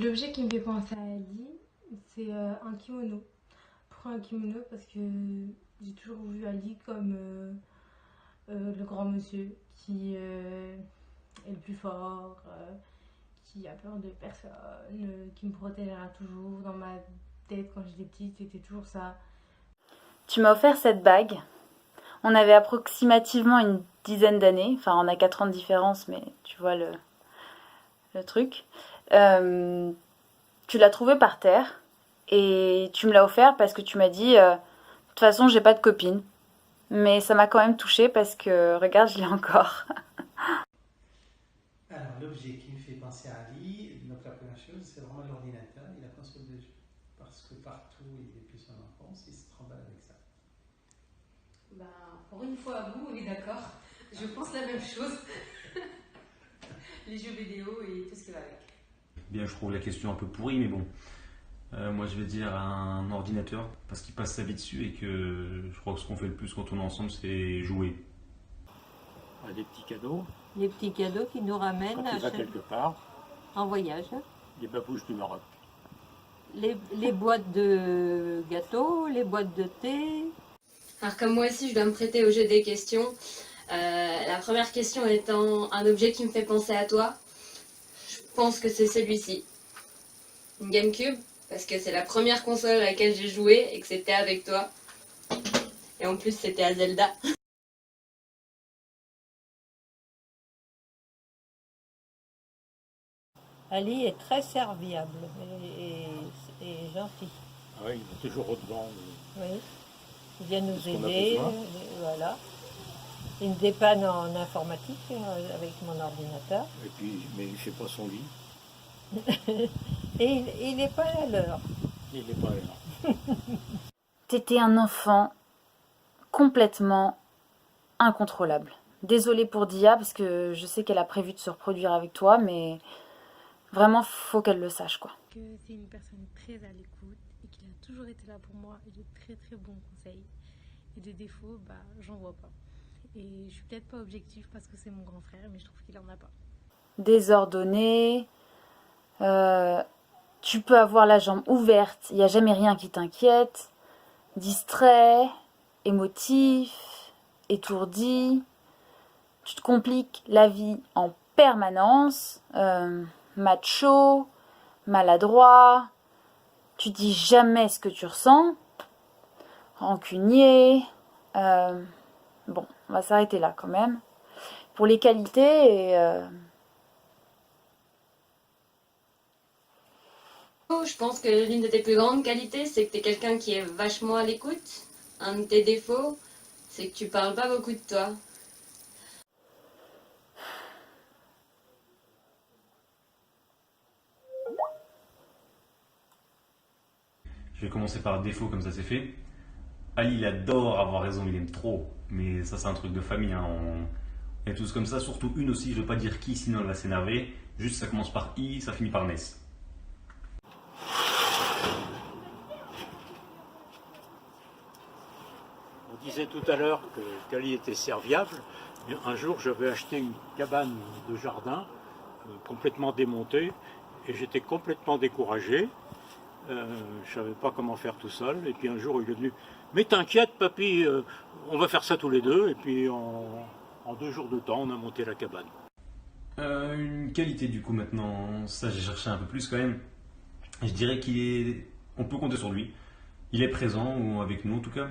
L'objet qui me fait penser à Ali, c'est un kimono. Pourquoi un kimono? Parce que j'ai toujours vu Ali comme le grand monsieur qui est le plus fort, qui a peur de personne, qui me protégera toujours. Dans ma tête, quand j'étais petite, c'était toujours ça. Tu m'as offert cette bague. On avait approximativement une dizaine d'années. Enfin, on a 4 ans de différence, mais tu vois le truc. Euh, Tu l'as trouvée par terre et tu me l'as offert parce que tu m'as dit de toute façon, j'ai pas de copine. Mais ça m'a quand même touchée parce que, regarde, je l'ai encore. Alors, l'objet qui me fait penser à Ali, donc la première chose, c'est vraiment l'ordinateur et la console de jeu. Parce que partout où il depuis son enfance, il se tremble avec ça. Ben, pour une fois, vous, on est d'accord. Je pense la même chose. Les jeux vidéo et tout ce qui va avec. Bien, je trouve la question un peu pourrie, mais bon. Moi, je vais dire un ordinateur, parce qu'il passe sa vie dessus et que je crois que ce qu'on fait le plus quand on est ensemble, c'est jouer. Des petits cadeaux, Les petits cadeaux qui nous ramènent quand il va quelque part, en voyage. les babouches du Maroc. Les boîtes de gâteaux, les boîtes de thé. Alors comme moi aussi je dois me prêter au jeu des questions, la première question étant un objet qui me fait penser à toi, je pense que c'est celui-ci. Une GameCube, parce que c'est la première console à laquelle j'ai joué et que c'était avec toi. Et en plus c'était à Zelda. Ali est très serviable et gentil. Ah oui, il est toujours au-devant. Oui. Il vient nous Ce qu'on a aider. besoin. Voilà. Il me dépanne en informatique avec mon ordinateur. Et puis, mais il ne fait pas son lit. Et il n'est pas à l'heure. Il n'est pas là. T'étais un enfant complètement incontrôlable. Désolée pour Dia, parce que je sais qu'elle a prévu de se reproduire avec toi, mais vraiment, faut qu'elle le sache, quoi. Que c'est une personne très à l'écoute et qu'il a toujours été là pour moi et de très très bons conseils. Et des défauts, bah j'en vois pas. Et je suis peut-être pas objective parce que c'est mon grand frère, mais je trouve qu'il en a pas. Désordonné, tu peux avoir la jambe ouverte, il n'y a jamais rien qui t'inquiète, distrait, émotif, étourdi, tu te compliques la vie en permanence, macho, maladroit, tu dis jamais ce que tu ressens, rancunier, bon, on va s'arrêter là quand même. Pour les qualités, Je pense que l'une de tes plus grandes qualités, c'est que tu es quelqu'un qui est vachement à l'écoute. Un de tes défauts, c'est que tu parles pas beaucoup de toi. Je vais commencer par le défaut, comme ça c'est fait. Ali, il adore avoir raison, il aime trop. Mais ça, c'est un truc de famille. Hein. On est tous comme ça, surtout une aussi, je veux pas dire qui, sinon elle va s'énerver. Juste, ça commence par I, ça finit par Ness. On disait tout à l'heure que Cali était serviable. Un jour, j'avais acheté une cabane de jardin complètement démontée et j'étais complètement découragé. Je ne savais pas comment faire tout seul. Et puis un jour, il est venu. Mais t'inquiète, papy, on va faire ça tous les deux. Et puis en 2 jours de temps, on a monté la cabane. Une qualité du coup maintenant, ça j'ai cherché un peu plus quand même. Je dirais qu'il est... On peut compter sur lui. Il est présent, ou avec nous en tout cas.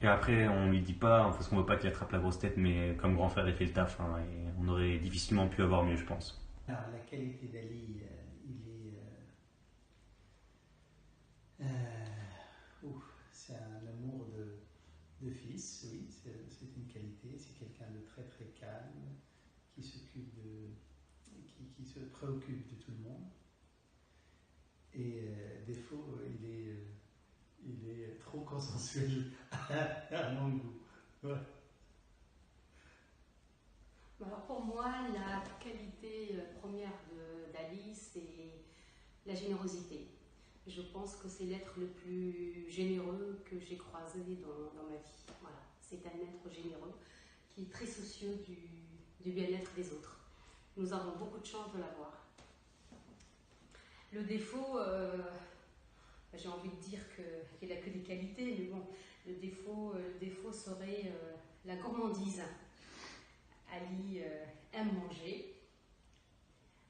Et après, on lui dit pas, parce qu'on veut pas qu'il attrape la grosse tête, mais comme grand frère, il fait le taf. Hein, et on aurait difficilement pu avoir mieux, je pense. Alors, la qualité d'Ali, il est. C'est un amour de fils, oui, c'est une qualité. C'est quelqu'un de très très calme, qui s'occupe qui se préoccupe de tout le monde. Et défaut, il est trop consensuel à mon goût. Ouais. Alors pour moi, la qualité première d'Ali, c'est la générosité. Je pense que c'est l'être le plus généreux que j'ai croisé dans ma vie. Voilà. C'est un être généreux qui est très soucieux du bien-être des autres. Nous avons beaucoup de chance de l'avoir. Le défaut, j'ai envie de dire qu'il n'a que des qualités, mais bon, le défaut serait la gourmandise. Ali aime manger,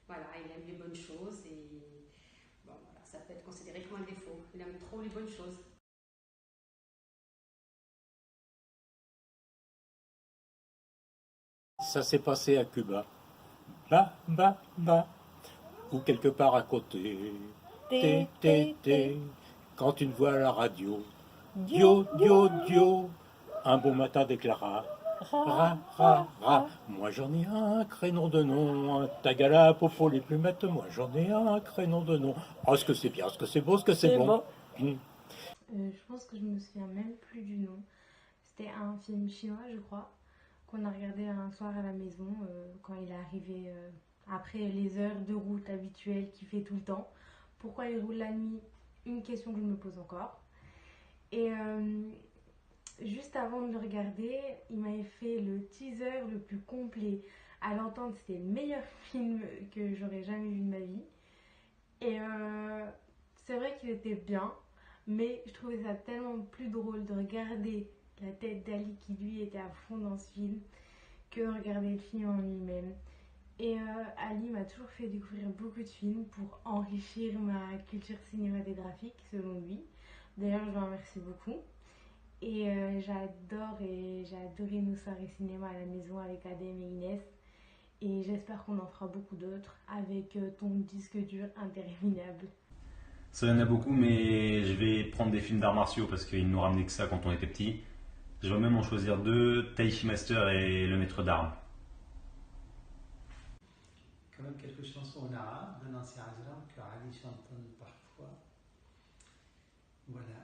voilà, il aime les bonnes choses et bon, voilà, ça peut être considéré comme un défaut. Il aime trop les bonnes choses. Ça s'est passé à Cuba. Bah, ou quelque part à côté. Té. Quand une voix à la radio. Dio. Un beau matin déclara. Ra. Moi j'en ai un crénom de nom. Tagala, popo, les plumettes. Moi j'en ai un crénom de nom. Oh, ce que c'est bien, ce que c'est beau, ce que c'est bon. Je pense que je me souviens même plus du nom. C'était un film chinois, je crois, qu'on a regardé un soir à la maison quand il est arrivé après les heures de route habituelles qu'il fait tout le temps. Pourquoi il roule la nuit? Une question que je me pose encore. Et juste avant de le regarder, il m'avait fait le teaser le plus complet. À l'entendre, c'était le meilleur film que j'aurais jamais vu de ma vie. Et c'est vrai qu'il était bien, mais je trouvais ça tellement plus drôle de regarder la tête d'Ali qui lui était à fond dans ce film que de regarder le film en lui-même. Et Ali m'a toujours fait découvrir beaucoup de films pour enrichir ma culture cinématographique selon lui. D'ailleurs, je lui en remercie beaucoup. Et j'ai adoré nos soirées cinéma à la maison avec Adem et Inès. Et j'espère qu'on en fera beaucoup d'autres avec ton disque dur interminable. Ça y en a beaucoup, mais je vais prendre des films d'arts martiaux parce qu'ils nous ramenaient que ça quand on était petit. Je vais même en choisir deux, Tai Chi Master et Le Maître d'Armes. Quand même quelques chansons en arabe de Nancy Ajram que Ali chante parfois. Voilà.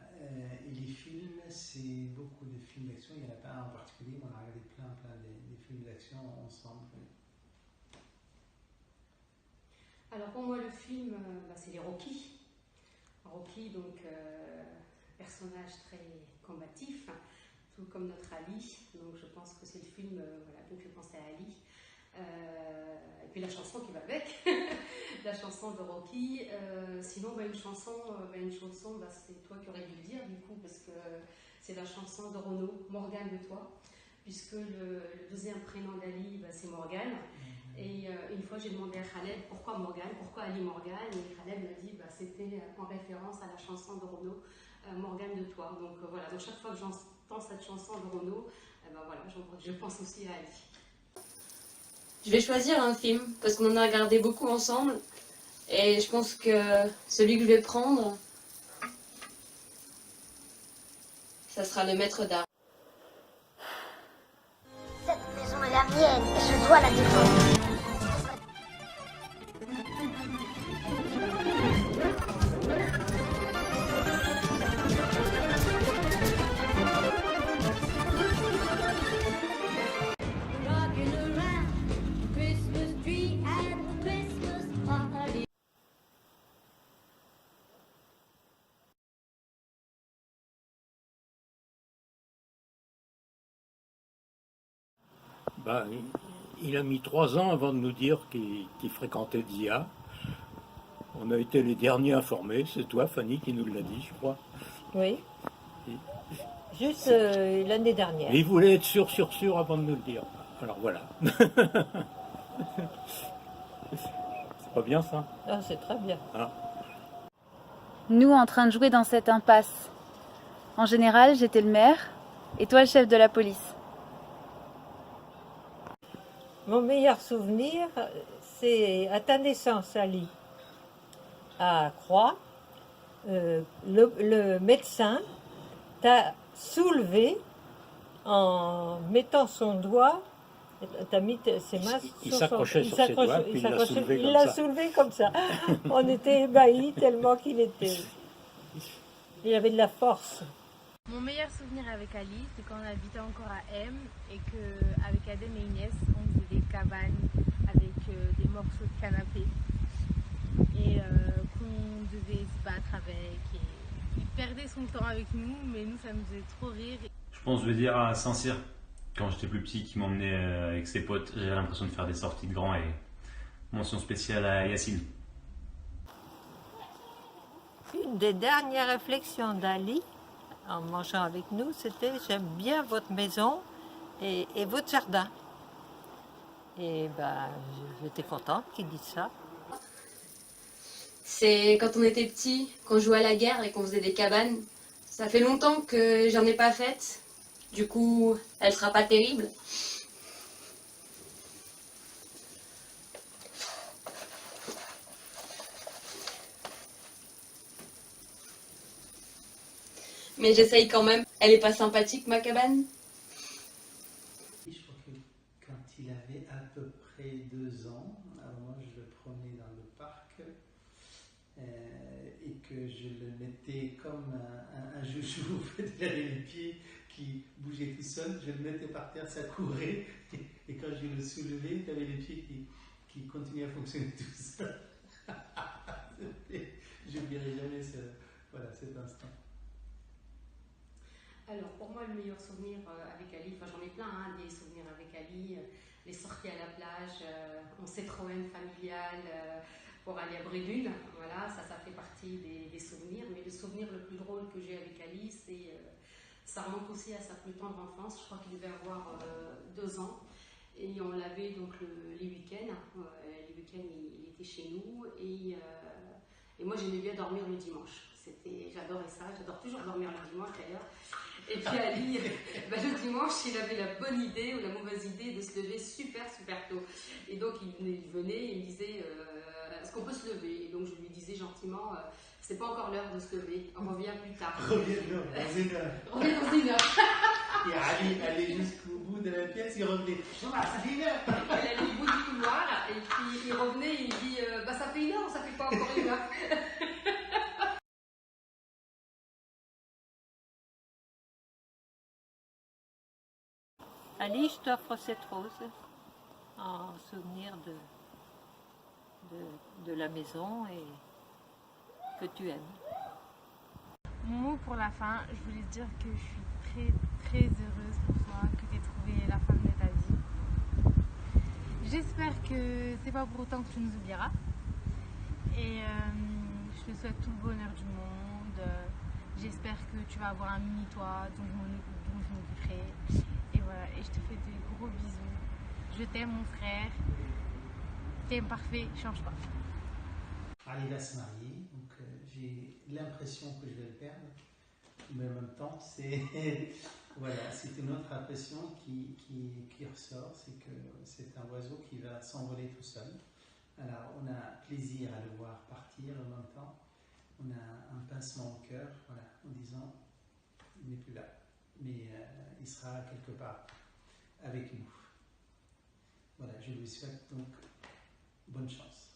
Et les films, c'est beaucoup de films d'action. Il n'y en a pas un en particulier, on a regardé plein des films d'action ensemble. Alors pour moi, le film, c'est les Rocky. Rocky, donc personnage très combatif, tout comme notre Ali. Donc je pense que c'est le film qui me fait penser à Ali. Et puis la chanson qui va avec, la chanson de Rocky. Sinon, une chanson, c'est toi qui aurais dû le dire du coup, parce que c'est la chanson de Renaud, Morgane de toi, puisque le deuxième prénom d'Ali, c'est Morgane. Et une fois, j'ai demandé à Khaled pourquoi Morgane, pourquoi Ali Morgane, et Khaled m'a dit c'était en référence à la chanson de Renaud, Morgane de toi. Donc voilà, donc chaque fois que j'entends cette chanson de Renaud, je pense aussi à Ali. Je vais choisir un film parce qu'on en a regardé beaucoup ensemble et je pense que celui que je vais prendre, ça sera Le Maître d'Armes. Cette maison est la mienne et je dois la défendre. Il a mis 3 ans avant de nous dire qu'il fréquentait Dia. On a été les derniers informés, c'est toi Fanny qui nous l'a dit, je crois. Oui. Juste l'année dernière. Mais il voulait être sûr avant de nous le dire. Alors voilà. C'est pas bien ça? Ah, c'est très bien. Ah. Nous en train de jouer dans cette impasse. En général, j'étais le maire et toi le chef de la police. Mon meilleur souvenir, c'est à ta naissance, Ali, à Croix. Le médecin t'a soulevé en mettant son doigt, t'as mis ses mains il s'accrochait sur ses doigts, puis il l'a soulevé comme ça. On était ébahis tellement qu'il avait de la force. Mon meilleur souvenir avec Ali, c'est quand on habitait encore à M et qu'avec Adem et Inès, on faisait des cabanes avec des morceaux de canapé et qu'on devait se battre avec. Et il perdait son temps avec nous, mais nous, ça nous faisait trop rire. Je pense, je vais dire à Saint-Cyr, quand j'étais plus petit, qui m'emmenait avec ses potes, j'avais l'impression de faire des sorties de grands et mention spéciale à Yacine. Une des dernières réflexions d'Ali, en mangeant avec nous, c'était « J'aime bien votre maison et votre jardin ». Et ben, j'étais contente qu'il dise ça. C'est quand on était petit, qu'on jouait à la guerre et qu'on faisait des cabanes. Ça fait longtemps que j'en ai pas faites. Du coup, elle sera pas terrible. Mais j'essaye quand même. Elle est pas sympathique, ma cabane? Je crois que quand il avait à peu près 2 ans, alors moi je le prenais dans le parc et que je le mettais comme un joujou derrière les pieds qui bougeait tout seul, je le mettais par terre, ça courait et quand je le soulevais, tu avais les pieds qui continuaient à fonctionner tout seul. Je n'oublierai jamais cet instant. Alors pour moi le meilleur souvenir avec Ali, enfin j'en ai plein, hein, des souvenirs avec Ali, les sorties à la plage en Citroën familiale pour aller à Brédune, voilà, ça fait partie des souvenirs, mais le souvenir le plus drôle que j'ai avec Ali, ça remonte aussi à sa plus tendre enfance, je crois qu'il devait avoir 2 ans, et on l'avait donc les week-ends, il était chez nous, et moi j'aimais bien dormir le dimanche. J'adorais ça, j'adore toujours dormir le dimanche d'ailleurs. Et puis Ali, le dimanche, il avait la bonne idée ou la mauvaise idée de se lever super tôt. Et donc il venait et il me disait est-ce qu'on peut se lever? Et donc je lui disais gentiment c'est pas encore l'heure de se lever, on revient plus tard. Reviens dans 1 heure. Reviens dans 1 heure. Et Ali allait jusqu'au bout de la pièce, il revenait. Ça fait 1 heure. Il allait au bout du couloir et puis il revenait et il dit ça fait 1 heure ou ça fait pas encore 1 heure? Ali, je t'offre cette rose en souvenir de la maison et que tu aimes. Mon mot pour la fin, je voulais te dire que je suis très heureuse pour toi, que tu aies trouvé la femme de ta vie. J'espère que c'est pas pour autant que tu nous oublieras. Et je te souhaite tout le bonheur du monde. J'espère que tu vas avoir un mini-toi dont je m'occuperai. Et voilà, et je te fais des gros bisous. Je t'aime mon frère. T'es parfait, change pas. Ali va se marier, donc j'ai l'impression que je vais le perdre, mais en même temps c'est voilà, c'est une autre impression qui ressort, c'est que c'est un oiseau qui va s'envoler tout seul. Alors on a plaisir à le voir partir, en même temps on a un pincement au cœur, voilà, en disant il n'est plus là, mais il sera quelque part avec nous. Voilà, je lui souhaite donc bonne chance.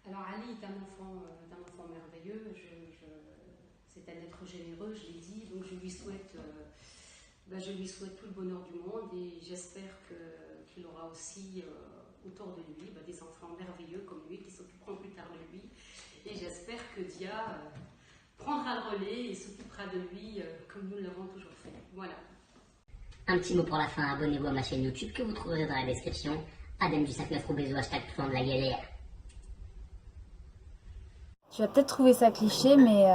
Alors Ali est un enfant merveilleux, c'est un être généreux, je l'ai dit, donc je lui souhaite tout le bonheur du monde et j'espère qu'il aura aussi autour de lui des enfants merveilleux comme lui qui s'occuperont plus tard de lui et j'espère que Dia prendra le relais et s'occupera de lui comme nous l'avons toujours fait. Voilà. Un petit mot pour la fin, abonnez-vous à ma chaîne YouTube que vous trouverez dans la description. Adem du 59 Roubaisou, #plan de la galère. Tu vas peut-être trouver ça cliché, mais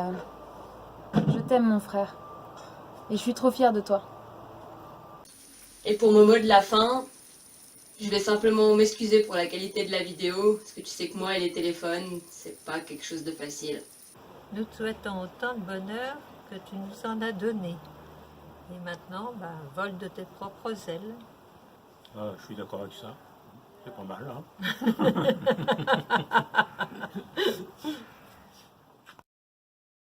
je t'aime mon frère. Et je suis trop fière de toi. Et pour mon mot de la fin, je vais simplement m'excuser pour la qualité de la vidéo, parce que tu sais que moi et les téléphones, c'est pas quelque chose de facile. Nous te souhaitons autant de bonheur que tu nous en as donné. Et maintenant, vole de tes propres ailes. Ah, je suis d'accord avec ça. C'est pas mal, hein.